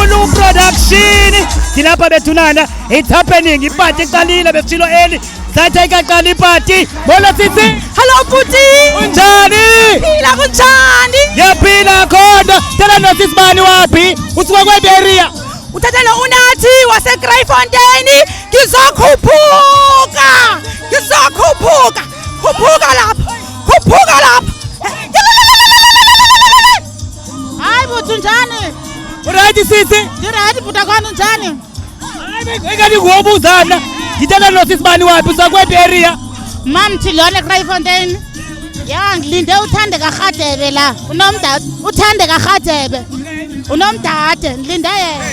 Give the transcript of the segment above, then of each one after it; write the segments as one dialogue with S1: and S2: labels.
S1: Zulu Production. Dilapha bethunana. It's happening. Ipati iqalile besilo eli. Sathe ikaqala ipati. Bola sisi.
S2: Hello Puti.
S1: Unjani?
S2: Phila kunjani?
S1: Yaphila khona. Tela nosisibani wapi? Usuka kwe area.
S2: Uthathela unathi wase Greyfontein. Ngizokhuphuka. Khuphuka lapha. Hayi Puti njani?
S1: Right sisi?
S2: Ngirathi Puta kwani njani?
S1: Ngeke ngobuzana. Ngithatha nosisibani wapi usuka kwe area?
S2: Mamthi lona Greyfontein. Ya ngilinde uthande kaGadebe la. Unomdade uthande kaGadebe. Unomdade ngilinde yena.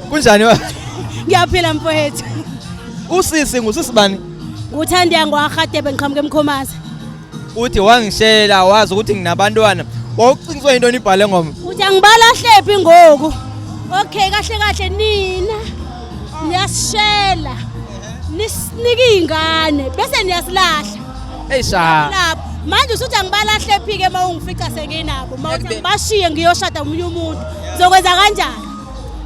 S1: Kunjani wa?
S2: Ngiyaphila mfowethu.
S1: Usisi ngusisibani?
S2: Uthanda ngwaGadebe ngiqhamuke eMkhomazi.
S1: Uthi wangishela wazi ukuthi nginabantwana. Wawucingiswa into nibhale ngoma.
S2: Uthi angibala hlephi ngoku. Okay kahle nina. Niyashela. Nisinike ingane bese niyasilahla.
S1: Eyisha.
S2: Lapho manje usuthi angibala hlephi ke mawungifica senginabo. Mawuthi bashiye ngiyoshada umunye umuntu. Uzokwenza kanjani?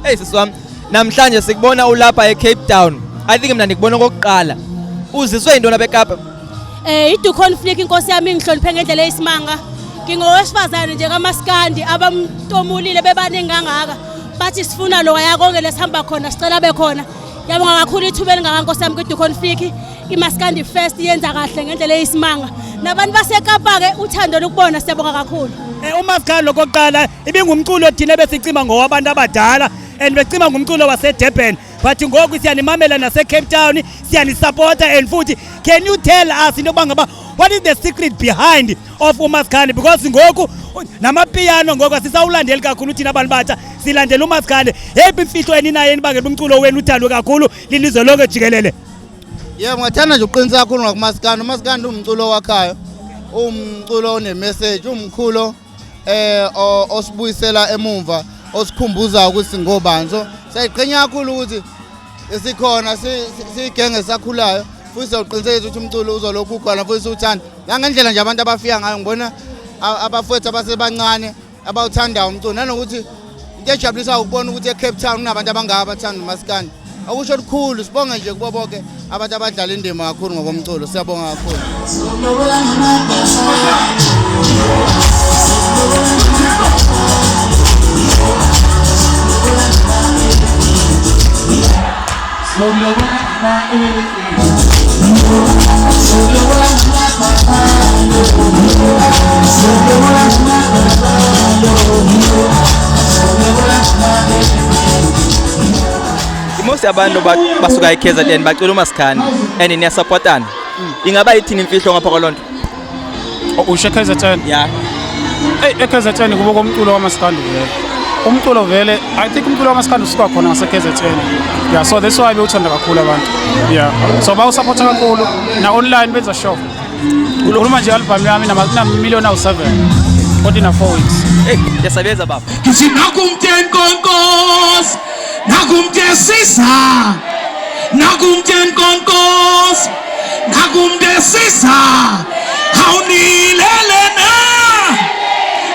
S1: Hey sisi wami, namhlanje sikubona ulapha eCape Town. I think mina ngikubona okokuqala. Uziswe into nabeKapa.
S2: Idu conflict inkosi yami ngihloniphe ngendlela eyisimanga. Ngingowesifazane nje kaMaskandi abamtomulile bebaningi kangaka. Bathi sifuna lo yakonke lesihamba khona sicela bekhona. Yabonga kakhulu ithuba elingakankosi yami kwidu conflict. iMaskandi first yenza kahle ngendlela eyisimanga. Nabantu baseKapa ke uthando lokubona siyabonga kakhulu.
S1: uMaskandi lokokuqala ibingumculo thina besicima ngowabantu abadala. And becima ngumculo waseDurban but ngoku siyanimamela naseCape Town siyanisupporta and futhi can you tell us into bangaba what is the secret behind of uMaskandi because ngoku namapiano ngoku sisawulandeli kakhulu thina abantu batsha silandela uMaskandi yephi imfihlo eninayo enibangela umculo wenu uthandwe kakhulu lilizwe lonke jikelele.
S3: Yebo ngathanda nje uqinisa kakhulu ngokuMaskandi. uMaskandi umculo wakhayo umculo onemessage umkhulo osibuyisela emumva osikhumbuza ukuthi ngobani so siyayiqhenya kakhulu ukuthi esikhona sigenge sakhulayo futhi soqinisekisa ukuthi umculo uzolokhu ukhona futhi uthanda ngangendlela nje abantu abafika ngayo ngibona abafowethu abasebancane abawuthanda umculo nanokuthi into ejabulisa ukubona ukuthi eCape Town kunabantu abangaka abathanda uMaskandi akusho okukhulu sibonge nje kubo bonke abantu abadlala indima kakhulu ngokomculo siyabonga kakhulu.
S1: Most abantu basuka eKZN bacula uMaskandi and niyasupportana. Ingaba yithini imfihlo ngapha kwalonto?
S4: Usho eKZN?
S1: Yeah.
S4: eKZN kuba komculo waMaskandi vele. Umculo vele I think umculo waMaskandi usuka khona ngaseKZN. Yeah, so that's why bewuthanda kakhulu abantu. Yeah. So bawusupporta kakhulu na online benza show. Ukhuluma nje album yami na million awu 7. 4 weeks.
S1: Hey, yasabeza baba.
S5: Nakumten konkos. Nakumtesisa. Nakumten konkos. Nakumtesisa. Haunilelena.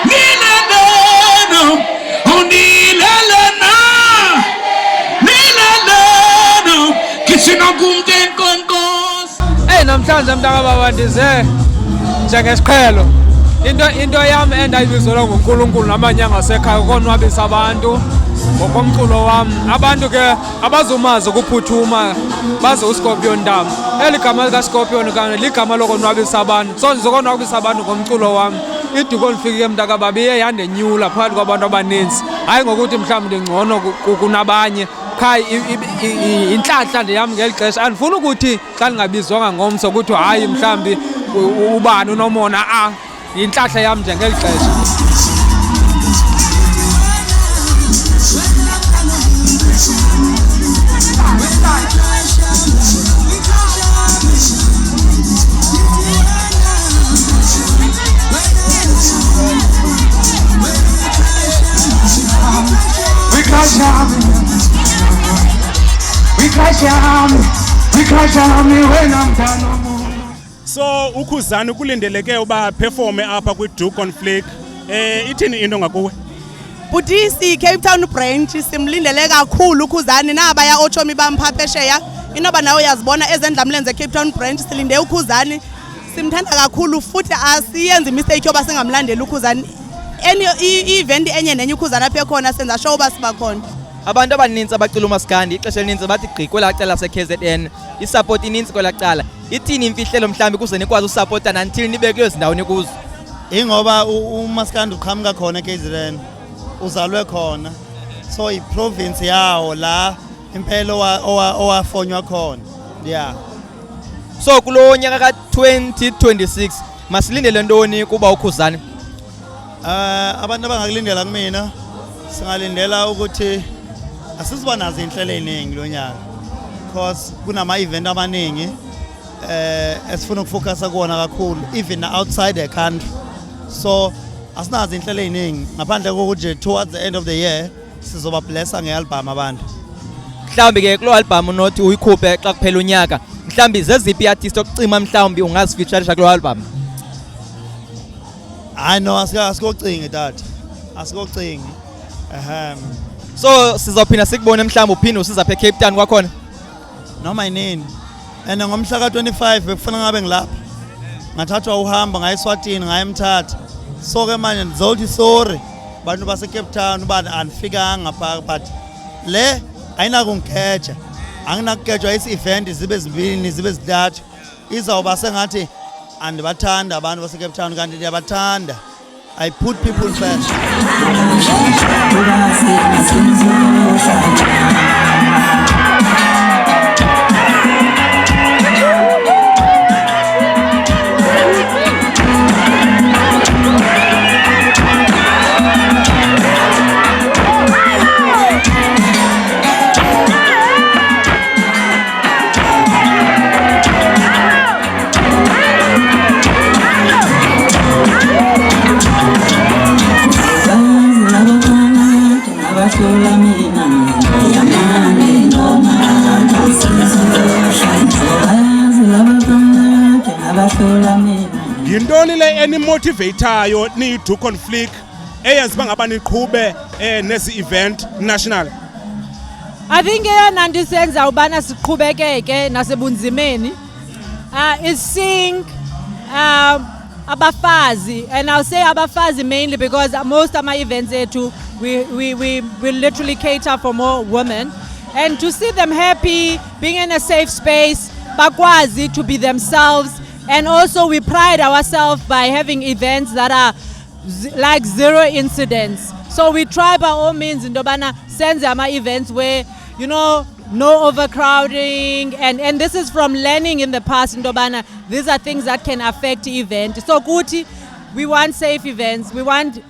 S5: Nilelena. Haunilelena. Nilelena. Kisinakumten konkos.
S6: Hey namhlanje mntaka baba ndize njengesiqhelo. Into yami endayibizelwa nguNkulunkulu namanyanga asekhaya konwabisa abantu ngokomculo wami. Abantu ke abazumazi ukuphuthuma baze uScorpion Ntama. Eligama likaScorpion kana ligama lokonwabisa abantu. So ngizokonwabisa abantu ngomculo wami. iDukonflict ke mntaka babi iye yandenyula phakathi kwabantu abaninzi hayi ngokuthi mhlawumbi ndingcono kunabanye kha inhlahla nje yam ngeli xesha andifuni ukuthi xa ndingabizwanga ngomso ukuthi hayi mhlawumbi ubani unomona inhlahla yam nje ngeli xesha.
S7: So uKhuzani kulindeleke uba performe apha kwiDukonflict ithini into ngakuwe?
S8: Butisi Cape Town branch simlindele kakhulu uKhuzani naba ya ochomi bamphaphesheya inoba nawe uyazibona ezendlamlenze Cape Town branch silinde uKhuzani simthanda kakhulu futhi asiyenzi mistake yoba singamlandeli uKhuzani any event enye nenye uKhuzani apha khona senza show basiba khona.
S9: Abantu abaninzi abacula uMaskandi ixesha elininzi bathi gqi kwela cala laseKZN isupport ininzi kwela cala ithini imfihlelo mhlambi kuze nikwazi usupporta until nibe kulezo ndawo nikuzo.
S3: Ingoba uMaskandi uqhamuka khona eKZN uzalwe khona so iprovince yawo la impela owafonywa khona yeah.
S9: So kulo nyaka ka2026 masilindele ntoni kuba uKhuzani?
S3: Abantu abangakulindela kumina singalindela ukuthi asiziba nazo inhlelo eziningi lo nyaka because kunama event amaningi esifuna ukufocus kuona kakhulu even outside the country so asinazo inhlelo eziningi ngaphandle kokuthi towards the end of the year sizoba blessa ngealbum abantu.
S9: Mhlambi ke kulo album nothi uyikhuphe xa kuphela unyaka mhlambi zeziphi artist okucima mhlambi ungazifeatureisha kulo album?
S3: I know asikocinge tata asikocinge
S9: so sizophinda sikubone mhlawumbe uphinde usiza phe Cape Town kwakhona
S3: noma inini and ngomhla ka25 bekufuna ngabe ngilapha ngathathwa uhamba ngayiSwatini ngayemthatha so ke manje ndizothi sorry bantu base Cape Town ubani anifikanga ngapha but le ayina kungeja anginakugejwa isi event zibe zibini zibe zithathu izawuba sengathi andibathanda abantu base Cape Town kanti ndiyabathanda. I put people first.
S7: Yintoni le enimotivateayo niDukonflict eyenza bangaba niqhube nezi event national?
S10: I think eyona nto isenza ubana siqhubekeke nasebunzimeni is seeing abafazi, and I'll say abafazi mainly because most of my events ethu we literally cater for more women, and to see them happy, being in a safe space, bakwazi to be themselves. And also we pride ourselves by having events that are like zero incidents. So we try by all means in Dobana senze ama events where, you know, no overcrowding, and this is from learning in the past in Dobana. These are things that can affect the event. So Kuti, we want safe events. We want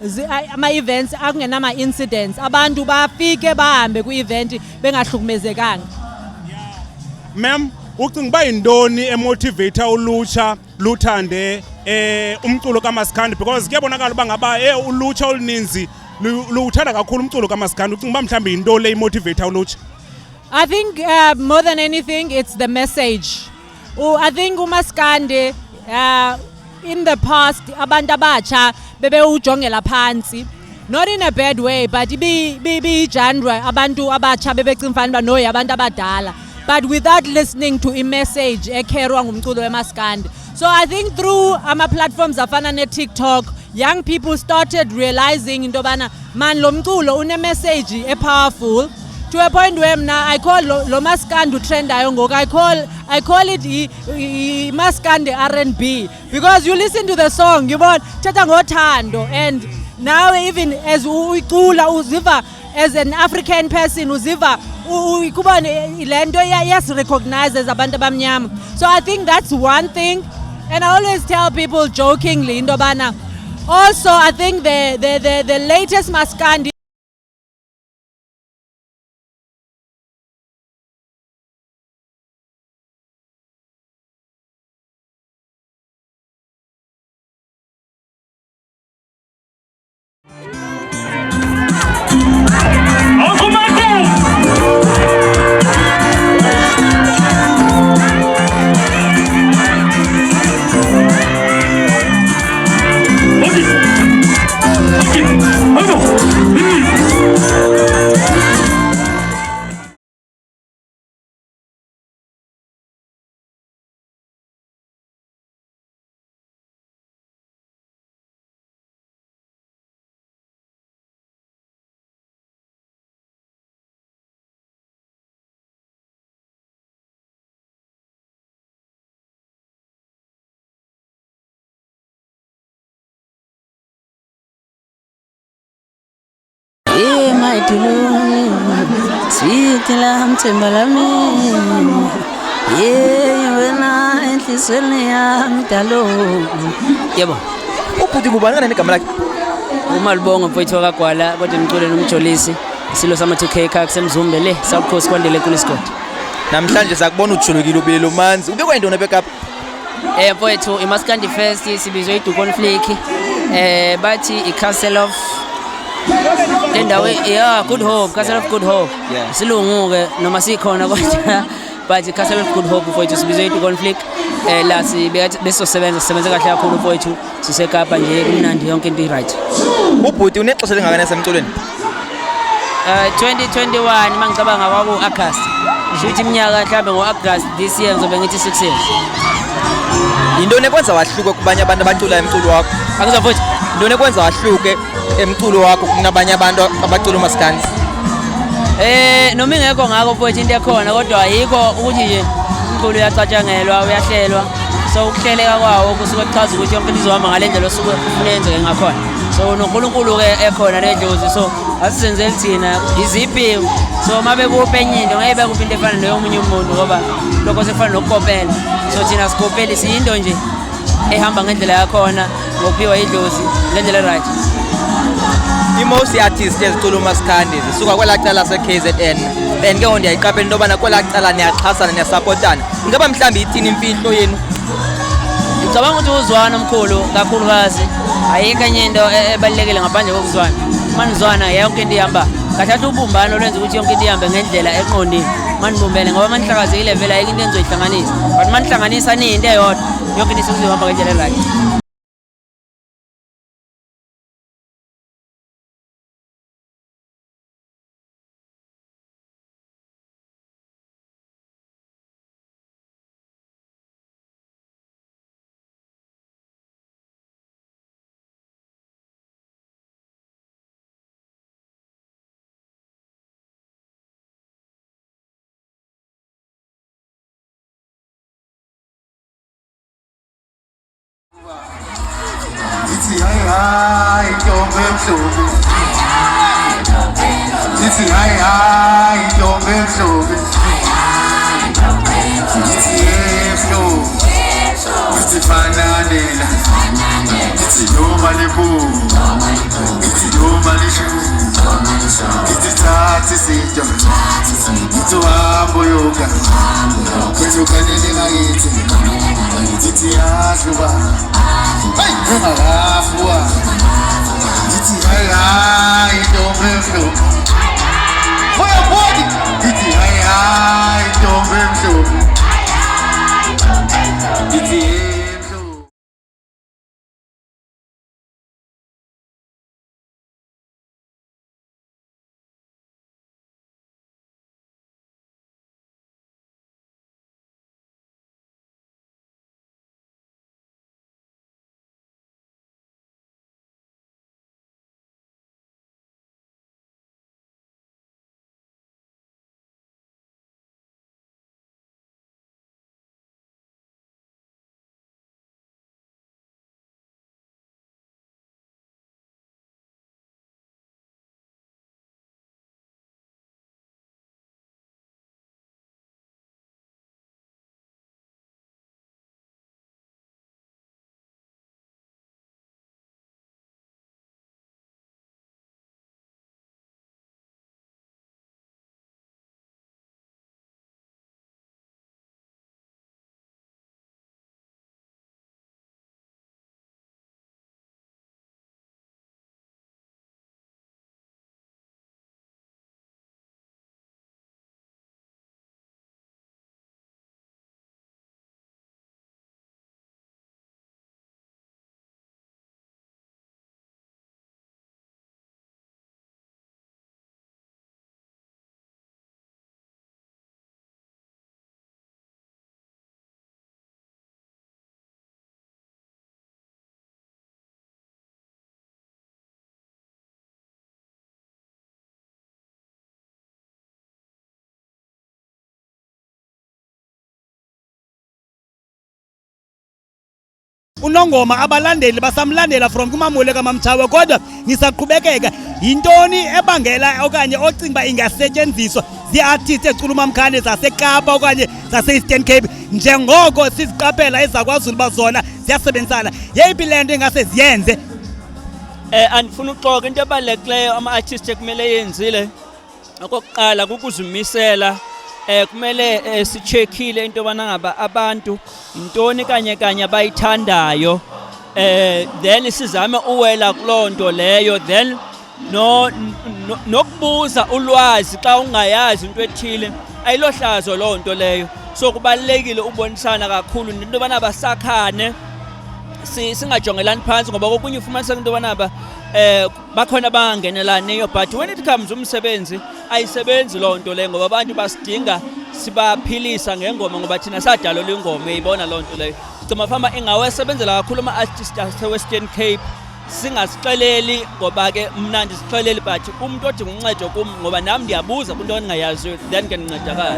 S10: ama events akungenama incidents. Abantu bafike bahambe ku event bengahlukumezekanga.
S7: Ma'am, ucinga ba yindoni emotivate ulutsha luthande umculo kaMaskandi because kuyabonakala uba ngaba ulutsha oluninzi luthanda kakhulu umculo kaMaskandi. Ucinga ba mhlambi yintoni le motivate ulutsha?
S10: I think more than anything it's the message. I think uMaskandi in the past abantu abatsha bebe ujongela phansi, not in a bad way, but be genre abantu abatsha bebecinga fanele no abantu abadala, but without listening to a message ekerwa ngumculo weMaskandi. So I think through ama platforms afana ne TikTok, young people started realizing into bana man lo mculo une message powerful, to a point where now I call lo maskandi trend ayongoku. I call it maskandi R&B because you listen to the song, you want thetha ngothando, and now even as uyicula uziva as an African person uziva kuba lento yas-recognizes abantu abamnyama. So I think that's one thing, and I always tell people jokingly into bana also I think the latest maskandi
S11: sweet lam tembalami wena enhlisweni yami dalo yebo
S9: ubhuti kubani negama lakhe
S11: umalibongo mfowethu kaGwala kodwa umculo nomjolisi isilo sama 2K khakhe semzumbe le South Coast kwandele kulisigodi
S9: namhlanje sakubona ujulukile ubile lo manzi ube kwayindona eBackup
S11: mfowethu imaskandi fest sibizwe iDu Conflict bathi iCastle of Good Hope, Castle of Good Hope. Silungu ke noma sikhona kodwa but Castle of Good Hope mfowethu sibizwe iDu Conflict la sisebenza kahle kakhulu mfowethu sisekapa nje kumnandi yonke into right.
S9: Ubhuti unexesha lingakana semculweni?
S11: 2021 mangicabanga kwaku August. Shithi iminyaka mhlambe ngoAugust this year ngizobe ngithi 6 years.
S9: Yintoni ekwenza wahluka kubanye abantu abacula emculo wakho?
S11: Akuzwa mfowethu.
S9: Yintoni ekwenza wahluke emculo wakho kunabanye abantu abacula umaskandi?
S11: Noma ingekho ngako mfowethu into ekhona kodwa ayikho ukuthi nje umculo uyacatshangelwa uyahlelwa, so ukuhleleka kwawo kusuke kuchaza ukuthi yonke into izohamba ngalendlela osuke ufuna yenzeke ngakhona. So noNkulunkulu ke ekhona nedlozi, so asisenzeli thina iziphi, so mabe kuphenye into ngeke bekuphi into efana neyomunye umuntu ngoba lokho sekufana nokukopela. So thina sikopeli siyinto nje ehamba ngendlela yakhona ngokuphiwa idlozi ngendlela right.
S9: Most artists ezicula umaskandi zisuka kwelacala seKZN and ke ndiyayiqaphela into bana kwelacala niyaxhasana niyasupportana. Ingaba mhlambi ithini imfihlo yenu?
S11: Ngicabanga ukuthi uzwana omkhulu kakhulukazi ayikho enye into ebalekile ngaphandle kokuzwana. Manizwana yonke into ihamba kathatha ubumbano lwenza ukuthi yonke into ihambe ngendlela eqondile. Manibumbene ngoba manihlakazekile vele ayikho into enizoyihlanganisa, but manihlanganisa into eyodwa yonke into izohamba ngendlela right.
S1: unongoma abalandeli basamlandela from kumamule kaMamchawe kodwa ngisaqhubekeka yintoni ebangela okanye ocinga ingasetshenziswa zi-artists ecula uMamkhane zaseKapa okanye zase-Eastern Cape njengoko siziqaphela ezaKwaZulu bazona ziyasebenzisana yeyiphi le nto engase ziyenze
S11: andifuna uxoka into ebalulekileyo ama-artist ekumele yenzile okokuqala kukuzimisela kumele sicheckile into yobana ngaba abantu intoni kanye abayithandayo then sizame uwela kuloo nto leyo then nokubuza ulwazi xa ungayazi into ethile ayilohlazo loo nto leyo so kubalulekile ukubonisana kakhulu nento yobana basakhane singajongelani phansi ngoba kokunye ufumaniseka into yobana bakhona abangangenelaniyo but when it comes umsebenzi ayisebenzi loo nto leyo ngoba abantu basidinga sibaphilisa ngengoma ngoba thina sadalelwa ingoma uyayibona loo nto leyo so mafama ingawasebenzela kakhulu ama-artist ase-Western Cape singasixeleli ngoba ke mna ndisixeleli but umuntu odinga uncedo kum ngoba nami ndiyabuza kwinto endingayaziyo then ke ndincedakala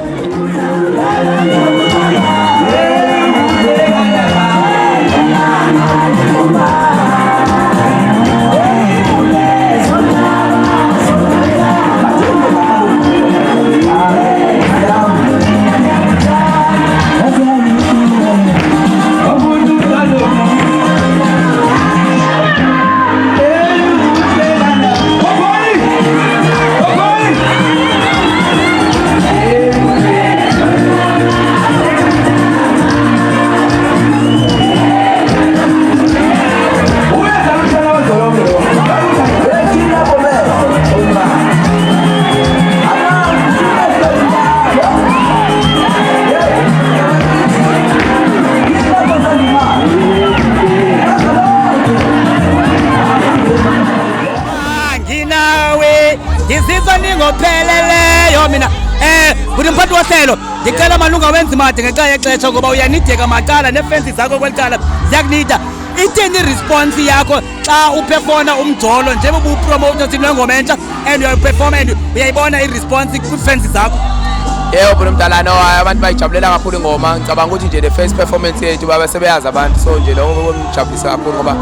S11: ngopheleleyo mina kuthi mphathi wohlelo ngicela malunga wenza imade ngenxa yexesha ngoba uyanideka macala neefensi zakho kwelicala ziyakunida ithini iresponse yakho xa uperforma umjolo njengoba upromote thina ngoma entsha and uyaperform and uyayibona iresponse kwiifensi zakho
S12: yebo bro mdalana abantu bayijabulela kakhulu ingoma ngicabanga ukuthi nje the first performance yethu baba sebeyazi abantu so nje lokho ngijabulisa kakhulu ngoba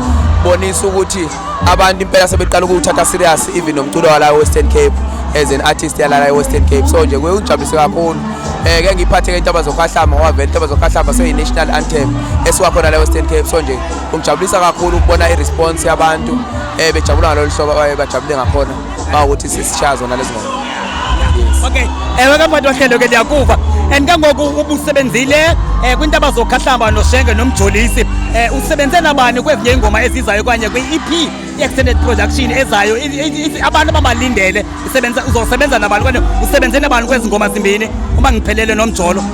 S12: bonisa ukuthi abantu impela sebeqala ukuthatha serious even nomculo wala Western Cape as an artist yala Western Cape so nje kuyijabulisa kakhulu ke ngiphathe intaba zokhahlamba ngoba vele intaba zokhahlamba seyi national anthem esiwakhona la Western Cape so nje ungijabulisa kakhulu ukubona iresponse yabantu bejabula ngalolu hlobo bajabule ngakhona bawukuthi sisishaya zona lezi ngoma.
S1: Okay, kamphathi wohlelo ke ndiyakuva and kangoku ubusebenzile kwintaba zokhahlamba noShenge nomjolisi usebenze nabani kwezinye ingoma ezizayo kanye kwi-EP extended production ezayo abantu abamalindele uzosebenza nabani kanye usebenze nabani kwezi ngoma zimbini uma ngiphelele nomjolo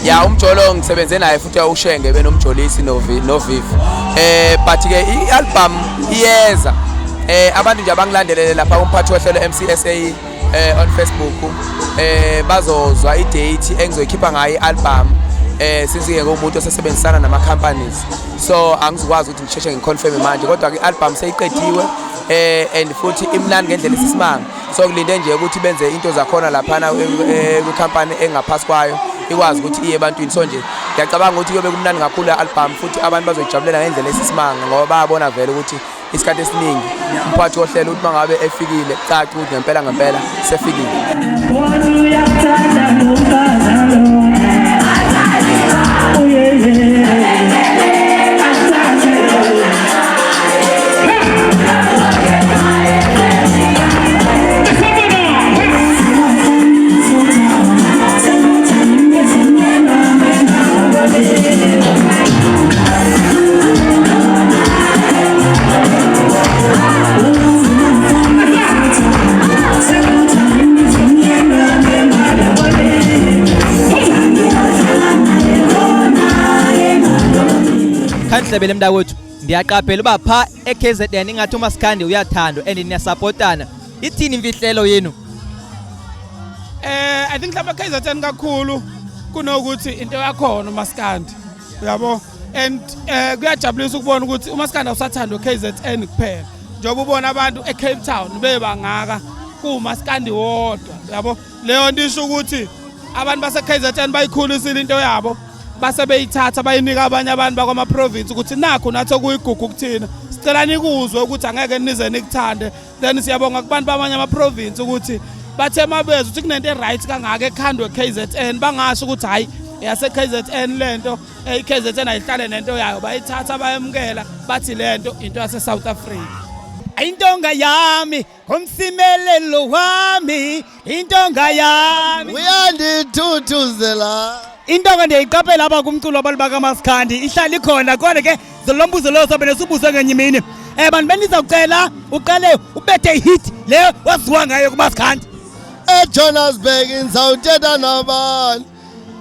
S12: ya umjolo ngisebenze naye futhi uShenge benomjolisi noViv but ke i-album iyeza abantu nje abangilandelele lapha umphathi wohlelo MCSA on Facebook bazozwa i-date engizoyikhipha ngayo i-album since umuntu osebenzisana nama companies so angizokwazi ukuthi ngisheshe ngiconfirm manje kodwa i-album seyiqediwe and futhi imnandi ngendlela esisimanga so kulinde nje ukuthi benze into zakhona lapha kwi-company engaphasi kwayo ikwazi ukuthi iye ebantwini so nje ngiyacabanga ukuthi kuyobe kumnandi kakhulu i-album futhi abantu bazoyijabulela ngendlela esisimanga ngoba bayabona vele ukuthi isikhathi esiningi umphathi wohlelo uthi mangabe efikile caca ukuthi ngempela sefikile.
S9: Kanhlebele mntakwethu ndiyaqaphela uba pha eKZN ingathi uMaskandi uyathandwa and niyasupportana ithini imfihlelo yenu
S13: I think lapha eKZN kakhulu kunokuthi into yakhona uMaskandi uyabo and kuyajabulisa ukubona ukuthi uMaskandi usathandwa eKZN kuphela njengoba ubona abantu eCape Town bebangaka kuMaskandi wodwa yabo leyo nto isho ukuthi abantu base KZN bayikhulisile into yabo base beyithatha bayinika abanye abantu bakwama-province ukuthi nakho nathi okuyigugu kuthina sicela nikuzwe ukuthi angeke nize nikuthande. Then siyabonga kubantu bamanye ama-province ukuthi bathe mabezwe ukuthi kunento e-right kangaka ekhandwe KZN bangasho ukuthi hhayi yase-KZN lento i-KZN ayihlale nento yayo bayithatha bayamukela bathi lento into yase-South Africa.
S1: Intonga yami umsimelelo wami intonga yami
S3: uyandithuthuzela
S1: intonga ndiyayiqaphela apha kumculo abantu bakaMaskandi ihlala ikhona kodwa ke zolombuzo lo sobe nesubuzwe ngenye imini bantu benizawucela uqale ubethe ihit le waziwa ngayo kuMaskandi
S3: eJohannesburg ngizawuthetha nabantu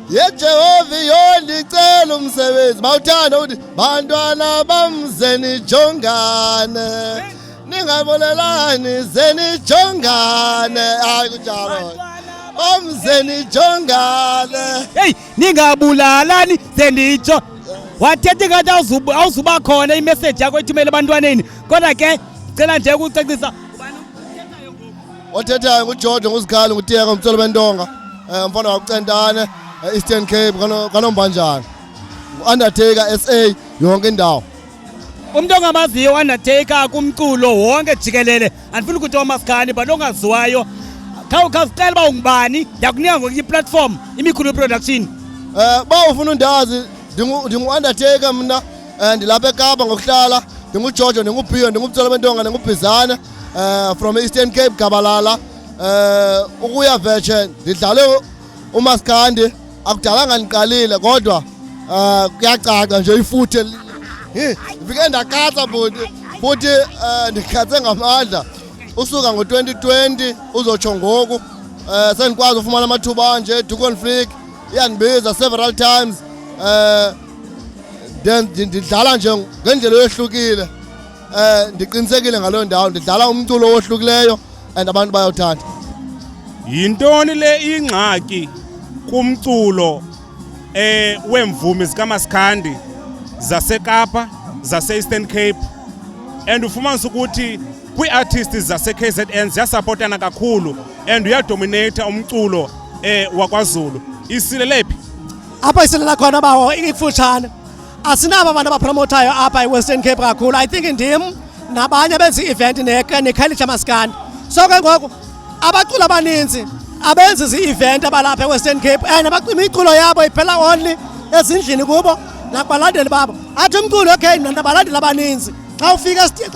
S3: yeJehova yondicela umsebenzi bawuthanda ukuthi bantwana bamzeni jongane ningabolelani zenijongane hayi kunjalo bamzeni jongane
S1: hey ningabulalani zendijo wathethe ngathi awuzuba khona imessage yakho ethumela ebantwaneni kodwa ke cela nje ukucacisa
S3: othethayo nguJojo ngusikhali ngutiyeka ngumtsolo bentonga mfana wakucentane Eastern Cape kanombanjana Undertaker SA yonke indawo
S1: umuntu ongamaziyo Undertaker kumculo wonke jikelele andifuna ukuthi uMaskandi but ongaziwayo khawucela ba ungubani ndiyakunika ngokuyi platform imikhulu production
S3: ba ufuna undazi ndingu-Undertaker mna ndilapha eKapa ngokuhlala ndinguJojo ndingubhiyo ndingumtsolo bentonga ndingubhizana from Eastern Cape Gabalala ukuya vetshe ndidlale uMaskandi akudalanga ndiqalile kodwa kuyacaca nje ifuthe ngifike ndakatsa futhi ndikhatse ngamandla usuka ngo-2020 uzotsho ngoku sendikwazi ufumana amathuba anje duconflict iyandibiza several times then ndidlala nje ngendlela eyohlukile ndiqinisekile ngaloo ndawo ndidlala umculo owohlukileyo and abantu bayothanda.
S7: Yintoni le ingxaki kumculo wemvumi zikaMaskandi zaseKapa zase-Eastern Cape and ufumanisa ukuthi kwi-artists zase-KZN ziyasupportana kakhulu and uyadominate umculo wakwaZulu isilele phi
S14: apha isilela khona bawo ikufutshane asinabo abantu abapromotayo apha e-Western Cape kakhulu I think ndim nabanye benza i-event neKhayelitsha Maskandi so ke ngoku abaculi abaninzi abenza zi-event abalapha e-Western Cape and imiculo yabo iphela only ezindlini kubo nakubalandeli babo athi umculo okay nabalandeli abaninzi xa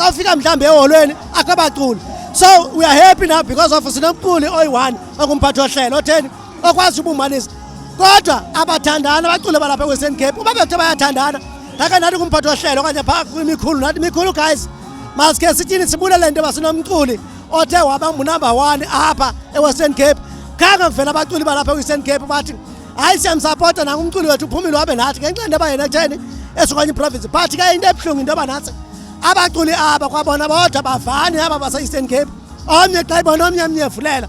S14: ufika mhlawumbe eholweni akabaculi so we are happy now because of sinomculi oyi-1 okumphathi ohlelo otheni okwazi ubumanisa kodwa abathandana abaculi balapha e-Western Cape uba bethe bayathandana ngake nathi kumphathi ohlelo okanye phaa kwimikhulu nathi mikhulu guys masike sithini sibulele nto basinomculi othe waba number 1 apha e-Western Cape khange kuvela abaculi balapha e-Western Cape bathi hayi siyamsapota nangumculi wethu uphumile wabe nathi ngenxa nto abayena kutheni esukanye iprovince but ke into ebuhlungu into yoba nathi abaculi aba kwabona bodwa bavani aba base-Eastern Cape omnye xa ibona omnye mnyevulela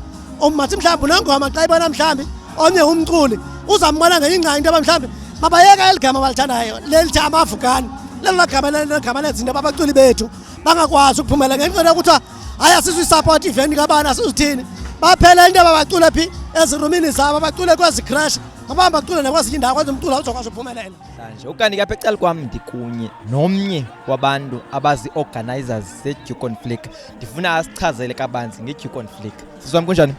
S14: mathi mhlawumbi unongoma xa ibona mhlawumbi omnye umculi uzambona ngenye ingxaki into yoba mhlawumbi mabayeka eli gama balithandayo lelithi amavukani lelogama lezinto abaculi bethu bangakwazi ukuphumela ngenxa yokuthiwa hayi asizuyisapota iveni kabani asizithini baphela into abacule phi ezirumini zabo bacule kwezi crash ngoba bacule nakwezinye indawo kwenza umculo uzokwazi ukuphumelela
S9: manje ukanti kapha ecala kwami ndikunye nomnye wabantu abazi-organizers ze-Duconflict ndifuna asichazele kabanzi nge-Duconflict sizwami kunjani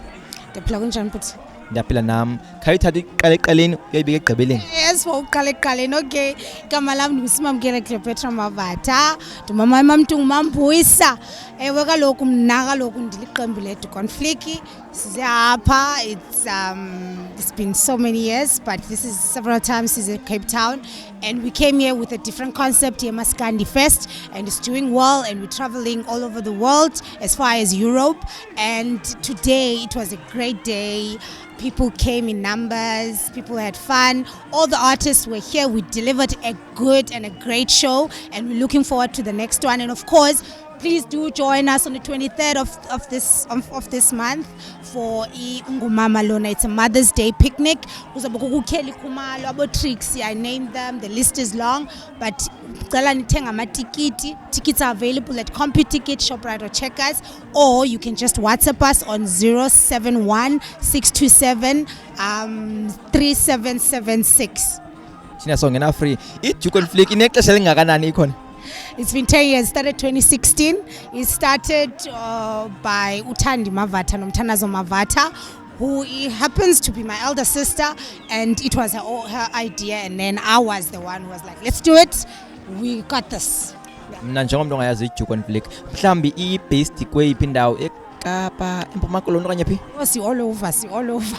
S15: ndiyaphila kunjani futhi
S9: ndiyaphila nam khayithatha iqala eqaleni uyayibika ekugqibeleni
S15: yes for uqala ekuqaleni okay igama lam ndingusimamkela Cleopatra Mavatha ndimama emamntu ngumambuyisa ewe kaloku mna kaloku ndiliqembu le-Duconflict size apha it's been so many years but this is several times since Cape Town and we came here with a different concept here Maskandi Fest and it's doing well and we're traveling all over the world as far as Europe and today it was a great day. People came in numbers, people had fun, all the artists were here, we delivered a good and a great show and we're looking forward to the next one and of course please do join us on the 23rd of this month for Ungumama Lona. It's a Mother's Day picnic. Kelly Kumalo, Abo Trixie, I named them. The list is long, but tickets are available at CompuTicket, ShopRite or Checkers, or you can just WhatsApp us on 071 627 3776.
S9: thina songena free i-Conflict inexesha lingakanani ikhona?
S15: It's been 10 years. Started 2016. It started by Uthandi Mavata, Nomtanazo Mavata, who happens to be my elder sister, and it was her idea, and then I was the one who was like, let's do it. We got this.
S9: Mna njengomntu ongayazi i-Conflict, mhlambi i-based kweyiphi indawo eKapa, eMpuma Koloni okanye phi?
S15: See all over, see all over.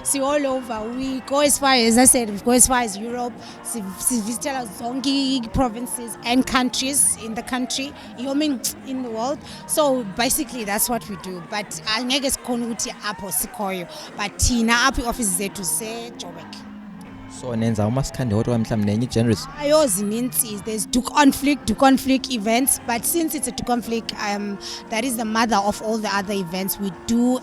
S15: See all over. We go as far as I said, we go as far as Europe. See visit zonke provinces and countries in the country, in the world. So basically that's what we do. But angeke sikhona ukuthi apho sikhoyo. But thina apho offices zethu seJoburg.
S9: So nenza uMaskandi hodwa mhlawumbe nenye genres.
S15: Ayozininzi, there's Do Conflict events, but since it's a Do Conflict, that is the mother of all the other events. We do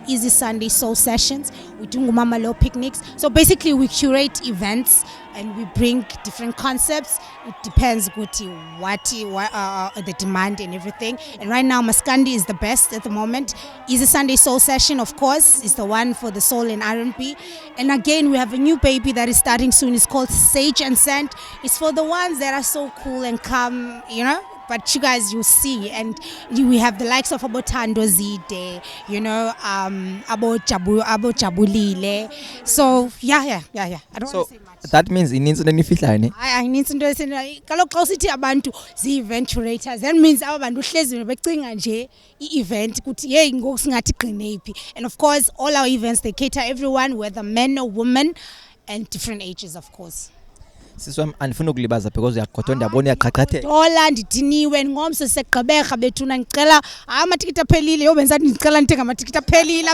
S15: Easy Sunday soul sessions, we do Ngumama Lo picnics. So basically we curate events and we bring different concepts. It depends what the demand and everything. And right now Maskandi is the best at the moment. Easy Sunday soul session, of course, is the one for the soul and R&B. And again, we have a new baby that is starting soon. It's called Sage and Sand. It's for the ones that are so cool and calm, but you guys, you see, and we have the likes of Abotando Zide, Abo Jabulile. So yeah. I don't want to say much.
S9: That means ininzi nenifihlayo.
S15: I need to know kaloku xa usithi abantu zii-event curators, that means aba bantu hlezi becinga nje i-event ukuthi hey ngoku singathi gqine phi. And of course all our events, they cater everyone, whether men or women, and different ages, of course.
S9: Siswam andifuna ukulibaza because uyaqotha ndiyabona uyaqhaqhatheka.
S15: Dola ndidiniwe ngomso segqibeka bethuna ngicela amatikiti aphelile yo benza ndicela ndithenga amatikiti aphelile.